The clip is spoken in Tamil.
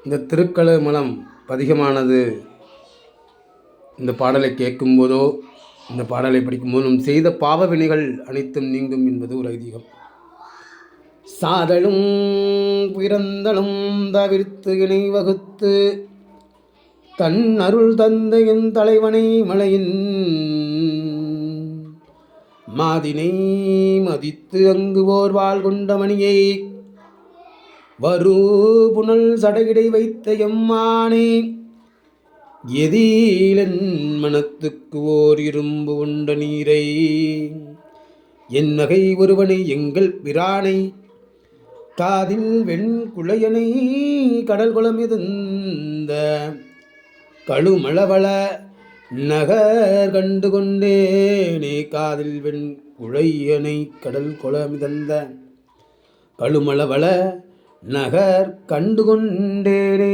இந்த திருக்கழுமலம் பதிகமானது இந்த பாடலை கேட்கும்போதோ இந்த பாடலை படிக்கும்போதும் செய்த பாவ வினைகள் அனைத்தும் நீங்கும் என்பது ஒரு ஐதீகம். சாதலும் பிறந்தலும் தவிர்த்து இணை வகுத்து தன் அருள் தந்தையின் தலைவனை மலையின் மாதினை மதித்து அங்கு ஓர் வாழ் கொண்ட மணியை வரு புனல் சடையிடை வைத்த எம்மானே எதிலன் மனத்துக்கு ஓர் இரும்பு உண்ட நீரை என் நகை ஒருவனை எங்கள் பிரானை காதில் வெண் குளையனை கடல் குளமிருந்த கழுமளவள நகர் கண்டு கொண்டேனே. காதில் வெண் குளையனை கடல் குளமிதந்த கழுமளவள நகர் கண்டு கொண்டேனே.